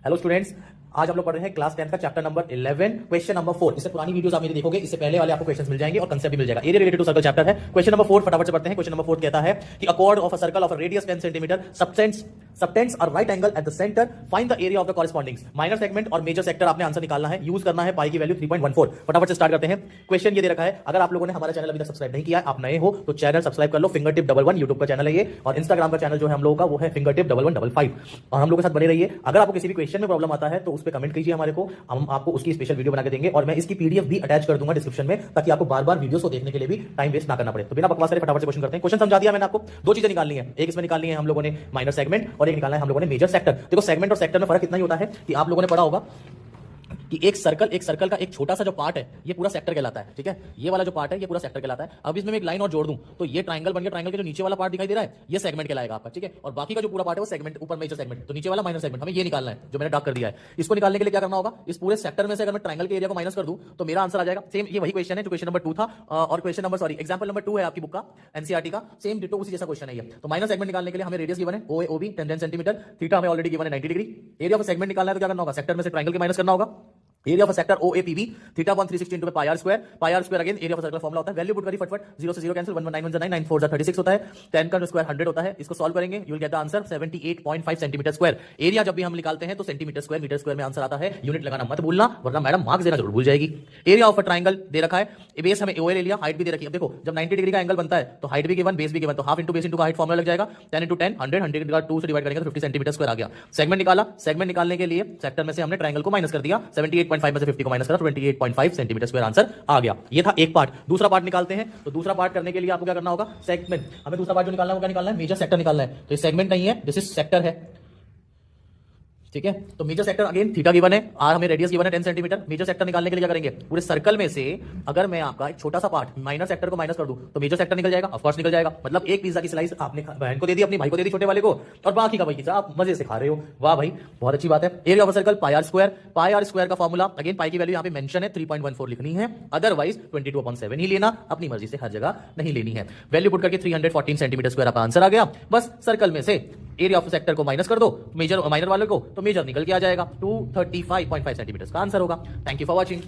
Hello students, आज हम लोग पढ़ रहे हैं क्लास 10 का चैप्टर नंबर 11 क्वेश्चन नंबर 4। इससे पुरानी वीडियोस आप मेरी देखोगे, इससे पहले वाले आपको क्वेश्चंस मिल जाएंगे और कंसेप्ट भी मिल जाएगा। Area related to circle chapter है। क्वेश्चन नंबर 4 फटाफट से पढ़ते हैं। क्वेश्चन नंबर 4 कहता है कि अ chord of a circle of a radius 10 centimetre subtends a right angle at the centre, find the area of the corresponding minor segment और major sector. आपने आंसर निकालना है, यूज करना है पाई की वैल्यू 3.14। फटाफट से स्टार्ट करते हैं। क्वेश्चन ये दे रखा है, अगर आप लोगों ने हमारा चैनल अभी तक सब्सक्राइब नहीं किया है, आप नए हो तो चैनल सब्सक्राइब कर लो। फिंगरटिप 11 यूट्यूब का चैनल है ये, और इंस्टाग्राम का चैनल जो है हम लोगों का वो है फिंगरटिप 1155। और हम लोग के साथ बने रहिए। अगर आपको किसी भी क्वेश्चन में प्रॉब्लम आता है तो उस पर कमेंट कीजिए हमारे को, हम आपको उसकी स्पेशल वीडियो बना के देंगे और मैं इसकी पीडीएफ भी अटैच कर दूंगा डिस्क्रिप्शन में, ताकि आपको बार बार वीडियोस को देखने के लिए भी टाइम वेस्ट ना करना पड़े। तो बिना बकवास करे फटाफट से क्वेश्चन करते हैं। क्वेश्चन समझा दिया मैंने आपको। दो चीजें निकालनी है, एक इसमें निकालनी है हम लोगों ने माइनर सेगमेंट और एक निकालना है हम लोगों ने मेजर सेक्टर। देखो सेगमेंट और सेक्टर में फर्क इतना ही होता है कि आप लोगों ने पढ़ा होगा कि एक सर्कल का एक छोटा सा जो पार्ट है ये पूरा सेक्टर कहलाता है। ठीक है, ये वाला जो पार्ट है ये पूरा सेक्टर कहलाता है। अब इसमें मैं एक लाइन और जोड़ दूं तो ये ट्रायंगल बन गया। ट्रायंगल के जो नीचे वाला पार्ट दिखाई दे रहा है ये सेगमेंट कहलाएगा आपका। ठीक है, और बाकी का जो पूरा पार्ट है वो सेगमेंट, ऊपर मेजर सेगमेंट, तो नीचे वाला माइनर सेगमेंट। हमें ये निकालना है जो मैंने डार्क कर दिया है। इसको निकालने के लिए क्या करना होगा, इस पूरे सेक्टर में से अगर मैं ट्रायंगल के एरिया को माइनस कर दूं तो मेरा आंसर आ जाएगा। सेम ये वही क्वेश्चन है जो क्वेश्चन नंबर 2 था, और क्वेश्चन नंबर एग्जांपल नंबर 2 है आपकी बुक का, एनसीईआरटी का। सेम डिटो उसी जैसा क्वेश्चन है ये। तो माइनर सेगमेंट निकालने के लिए हमें रेडियस गिवन है OA OB 10 सेंटीमीटर, थीटा हमें ऑलरेडी गिवन है 90 डिग्री। एरिया ऑफ सेगमेंट निकालना है तो क्या करना होगा, सेक्टर में से ट्रायंगल के माइनस करना होगा। Area of sector OAPB theta 360 into pi r square again area of circle formula होता है। वैल्यू पुट करी फटफट, 0 से 0 कैंसिल, 1 1 9 1 9 9 4 36 होता है। 10 का स्क्वायर 100 होता है। इसको सॉल्व करेंगे, you will get the answer 78.5 centimetre square. Area जब भी हम निकालते हैं तो सेंटीमीटर स्क्वायर मीटर स्क्वायर में आंसर आता है। यूनिट लगाना मत भूलना, वरना मैडम मार्क्स देना जरूर भूल जाएगी। एरिया ऑफ अ ट्रायंगल दे रखा है, बेस हमें OA ले लिया, हाइट भी दे रखी है। देखो जब 90 डिग्री का एंगल बनता है तो हाइट भी गिवन, बेस भी गिवन, तो हाफ इंटू बेस इंटू का हाइट फॉर्मूला लग जाएगा। 10 इंटू 10 100, 100 का 2 से डिवाइड करेंगे तो 50 सेंटीमीटर स्क्वायर आ गया। सेगमेंट निकाला, सेगमेंट निकालने के लिए सेक्टर में से हमने ट्रायंगल को माइनस कर दिया, 78.5 में से 50 को माइनस करा, 28.5 सेंटीमीटर स्क्वायर आंसर आ गया। ये था एक पार्ट। दूसरा पार्ट निकालते हैं। तो दूसरा पार्ट करने के लिए आपको क्या करना होगा, सेगमेंट। हमें दूसरा पार्ट जो निकालना है वो क्या निकालना है, मेजर सेक्टर निकालना है। तो ये सेगमेंट नहीं है, दिस इज सेक्टर है। ठीक है, तो major sector again theta given है, आर हमें रेडियस गिवन है 10 सेंटीमीटर। मेजर सेक्टर निकालने के लिए क्या करेंगे, पूरे सर्कल में से अगर मैं आपका एक छोटा सा पार्ट माइनर सेक्टर को माइनस कर दूं तो मेजर सेक्टर निकल जाएगा। ऑफ कोर्स निकल जाएगा। मतलब एक पिज्जा की स्लाइस आपने बहन को दे दी, अपनी भाई को दे दी, छोटे वाले को, और बाकी का भाई पिज्जा आप मजे से खा रहे हो। वाह भाई, बहुत अच्छी बात है। Area of circle pi r square का फॉर्मूला अगेन, पाई की वैल्यू यहाँ पे मेंशन है 3.14 लिखनी है, अदरवाइज 22/7 ही लेना, अपनी मर्जी से हर जगह नहीं लेनी है। वैल्यू पुट करके 314 सेंटीमीटर स्क्वायर आपका आंसर आ गया। बस सर्कल में से एरिया ऑफ सेक्टर को माइनस कर दो मेजर माइनर वाले को, तो मेजर निकल के आ जाएगा 235.5 सेंटीमीटर का आंसर होगा। Thank you for watching.